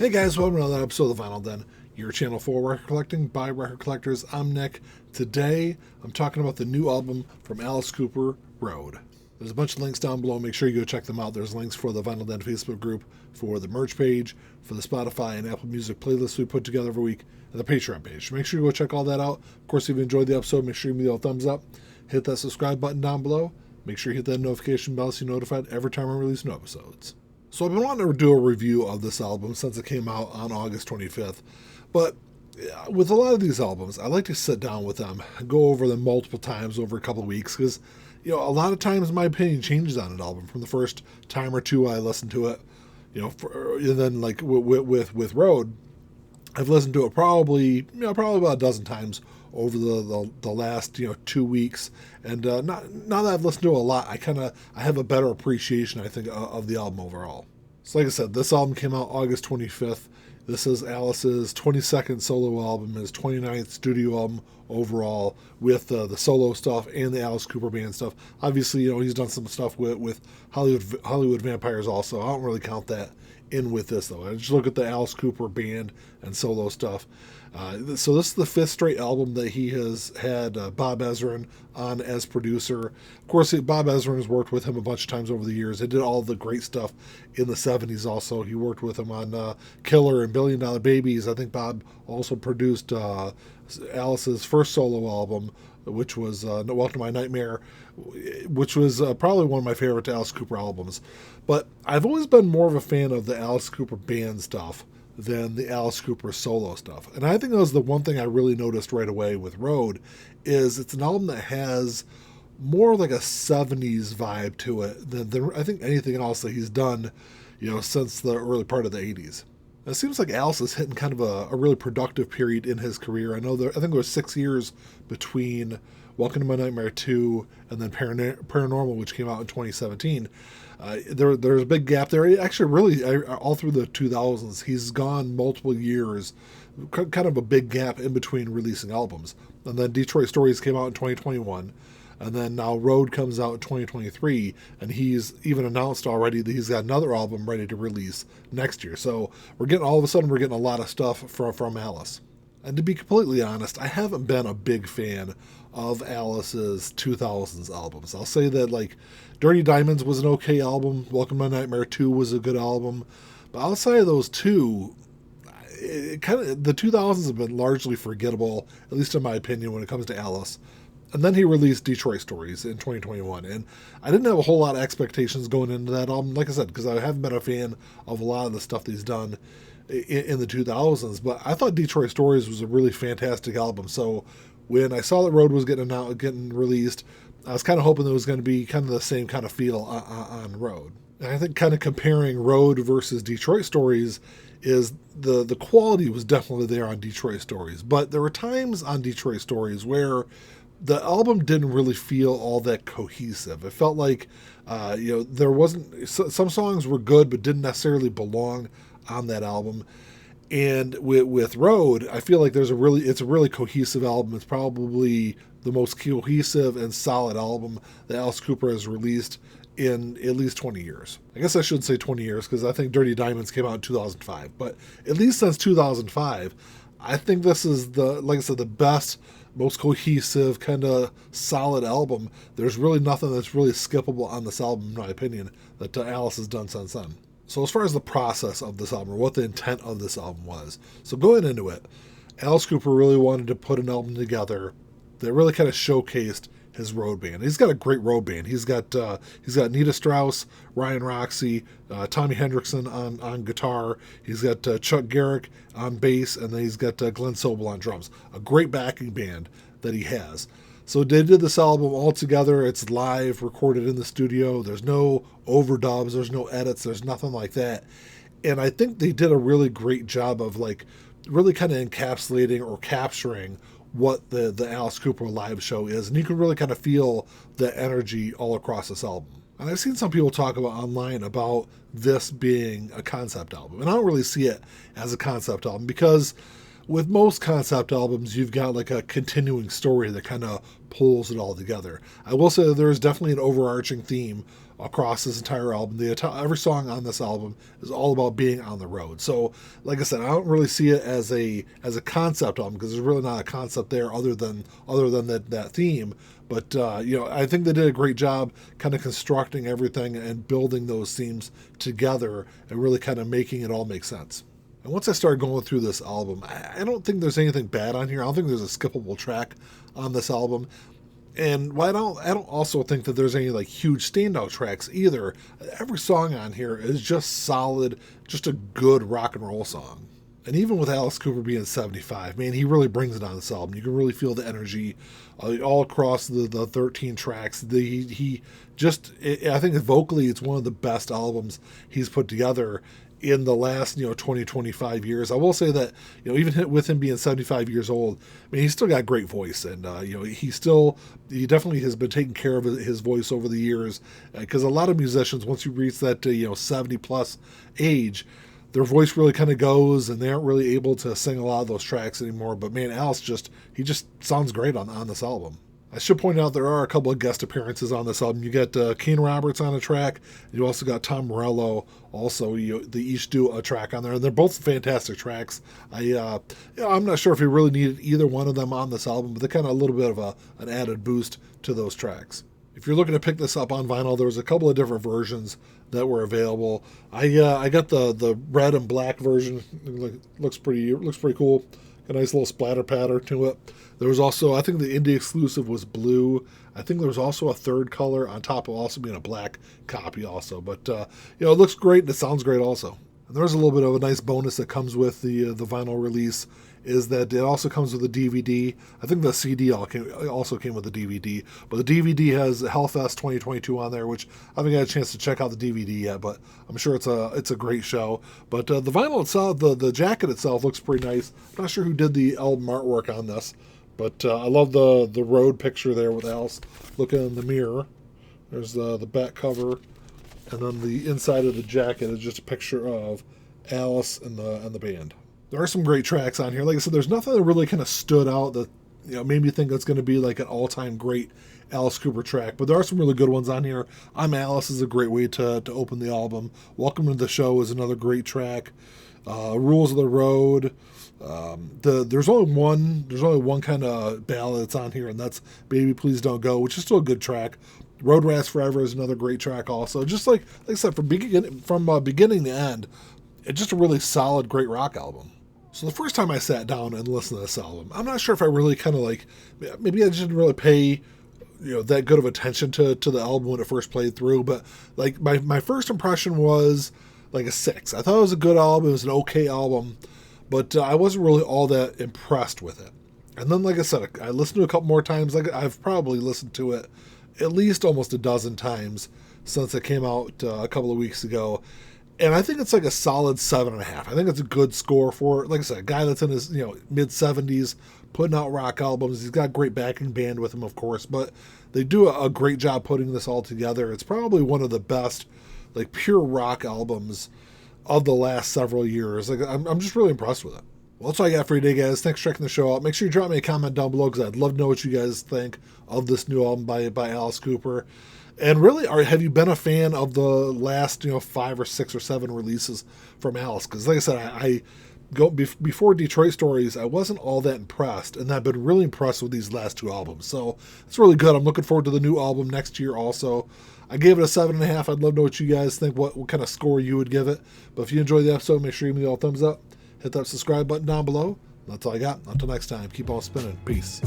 Hey guys, welcome to another episode of The Vinyl Den, your channel for record collecting by record collectors. I'm Nick. Today, I'm talking about the new album from Alice Cooper, Road. There's a bunch of links down below. Make ssure you go check them out. There's links for the Vinyl Den Facebook group, for the merch page, for the Spotify and Apple Music playlists we put together every week, and the Patreon page. Make sure you go check all that out. Of course, if you enjoyed the episode, make sure you give me a thumbs up. Hit that subscribe button down below. Make sure you hit that notification bell so you're notified every time I release new episodes. So I've been wanting to do a review of this album since it came out on August 25th. But with a lot of these albums, I like to sit down with them and go over them multiple times over a couple of weeks because, a lot of times my opinion changes on an album from the first time or two I listen to it. And then like with Road, I've listened to it probably about a dozen times over the last 2 weeks, and now that I've listened to it a lot, I have a better appreciation, I think, of the album overall. So like I said, this album came out August 25th. This is Alice's 22nd solo album, his 29th studio album overall, with the solo stuff and the Alice Cooper band stuff. Obviously, he's done some stuff with Hollywood Vampires also. I don't really count that in with this, though. I just look at the Alice Cooper band and solo stuff. So this is the fifth straight album that he has had Bob Ezrin on as producer. Of course, Bob Ezrin has worked with him a bunch of times over the years. They did all the great stuff in the 70s also. He worked with him on Killer and $1 Billion Babies. I think Bob also produced Alice's first solo album, which was Welcome to My Nightmare, which was probably one of my favorite Alice Cooper albums. But I've always been more of a fan of the Alice Cooper band stuff than the Alice Cooper solo stuff. And I think that was the one thing I really noticed right away with Road, is it's an album that has more like a 70s vibe to it than I think anything else that he's done, since the early part of the 80s. It seems like Alice is hitting kind of a really productive period in his career. I think there was 6 years between Welcome to My Nightmare 2 and then Paranormal, which came out in 2017. There's a big gap there. Actually, really, all through the 2000s, he's gone multiple years, kind of a big gap in between releasing albums. And then Detroit Stories came out in 2021. And then now Road comes out in 2023, and he's even announced already that he's got another album ready to release next year. So we're getting a lot of stuff from Alice. And to be completely honest, I haven't been a big fan of Alice's 2000s albums. I'll say that, like, Dirty Diamonds was an okay album. Welcome to My Nightmare 2 was a good album. But outside of those two, the 2000s have been largely forgettable, at least in my opinion, when it comes to Alice. And then he released Detroit Stories in 2021. And I didn't have a whole lot of expectations going into that album, like I said, because I haven't been a fan of a lot of the stuff that he's done in the 2000s. But I thought Detroit Stories was a really fantastic album. So when I saw that Road was getting released, I was kind of hoping there was going to be kind of the same kind of feel on Road. And I think kind of comparing Road versus Detroit Stories is the quality was definitely there on Detroit Stories. But there were times on Detroit Stories where the album didn't really feel all that cohesive. It felt like, there wasn't, some songs were good but didn't necessarily belong on that album. And with Road, I feel like it's a really cohesive album. It's probably the most cohesive and solid album that Alice Cooper has released in at least 20 years. I guess I shouldn't say 20 years because I think Dirty Diamonds came out in 2005. But at least since 2005, I think this is the best, most cohesive, kind of solid album. There's really nothing that's really skippable on this album, in my opinion, that Alice has done since then. So as far as the process of this album, or what the intent of this album was, so going into it, Alice Cooper really wanted to put an album together that really kind of showcased his road band. He's got a great road band. He's got Nita Strauss, Ryan Roxie, Tommy Hendrickson on guitar. He's got Chuck Garrick on bass, and then he's got Glenn Sobel on drums. A great backing band that he has. So they did this album all together. It's live, recorded in the studio. There's no overdubs. There's no edits. There's nothing like that. And I think they did a really great job of really kind of encapsulating or capturing what the Alice Cooper live show is. And you can really kind of feel the energy all across this album. And I've seen some people talk about online about this being a concept album. And I don't really see it as a concept album because with most concept albums, you've got like a continuing story that kind of pulls it all together. I will say that there's definitely an overarching theme across this entire album. Every song on this album is all about being on the road. So, like I said, I don't really see it as a concept album because there's really not a concept there other than that theme. But I think they did a great job kind of constructing everything and building those themes together and really kind of making it all make sense. And once I started going through this album, I don't think there's anything bad on here. I don't think there's a skippable track on this album. And I don't also think that there's any like huge standout tracks either. Every song on here is just solid, just a good rock and roll song. And even with Alice Cooper being 75, man, he really brings it on this album. You can really feel the energy all across the 13 tracks. I think vocally it's one of the best albums he's put together in the last 20, 25 years. I will say that even with him being 75 years old, I mean, he's still got a great voice, and he definitely has been taking care of his voice over the years, because a lot of musicians, once you reach that 70 plus age, their voice really kind of goes and they aren't really able to sing a lot of those tracks anymore. But man, Alice he just sounds great on this album. I should point out there are a couple of guest appearances on this album. You get Kane Roberts on a track. You also got Tom Morello. Also, they each do a track on there, and they're both fantastic tracks. I'm not sure if you really needed either one of them on this album, but they're kind of a little bit of an added boost to those tracks. If you're looking to pick this up on vinyl, there was a couple of different versions that were available. I got the red and black version. Looks pretty cool. A nice little splatter pattern to it. There was also, I think the indie exclusive was blue. I think there was also a third color on top of also being a black copy also. But, it looks great and it sounds great also. And there's a little bit of a nice bonus that comes with the vinyl release, is that it also comes with a DVD. I think the CD also came with the DVD. But the DVD has Hellfest 2022 on there, which I haven't got a chance to check out the DVD yet, but I'm sure it's a great show. But the vinyl itself, the jacket itself looks pretty nice. I'm not sure who did the album artwork on this, but I love the road picture there with Alice looking in the mirror. There's the back cover, and then the inside of the jacket is just a picture of Alice and the band. There are some great tracks on here. Like I said, there's nothing that really kind of stood out that made me think it's going to be like an all-time great Alice Cooper track. But there are some really good ones on here. I'm Alice is a great way to open the album. Welcome to the Show is another great track. Rules of the Road. There's only one kind of ballad that's on here, and that's Baby Please Don't Go, which is still a good track. Road Rats Forever is another great track also. Just like I said, from beginning to end, it's just a really solid, great rock album. So the first time I sat down and listened to this album, I'm not sure if I really kind of maybe I just didn't really pay that good of attention to the album when it first played through, but like my first impression was like a 6. I thought it was a good album. It was an okay album, but I wasn't really all that impressed with it. And then, like I said, I listened to it a couple more times. I've probably listened to it at least almost a dozen times since it came out a couple of weeks ago. And I think it's like a solid 7.5. I think it's a good score for, like I said, a guy that's in his mid-70s, putting out rock albums. He's got a great backing band with him, of course, but they do a great job putting this all together. It's probably one of the best, like, pure rock albums of the last several years. Like, I'm just really impressed with it. Well, that's all I got for you today, guys. Thanks for checking the show out. Make sure you drop me a comment down below, because I'd love to know what you guys think of this new album by Alice Cooper. And really, have you been a fan of the last 5 or 6 or 7 releases from Alice? Because like I said, before Detroit Stories, I wasn't all that impressed, and I've been really impressed with these last 2 albums. So it's really good. I'm looking forward to the new album next year also. I gave it a 7.5. I'd love to know what you guys think, what kind of score you would give it. But if you enjoyed the episode, make sure you give me a thumbs up. Hit that subscribe button down below. That's all I got. Until next time, keep on spinning. Peace.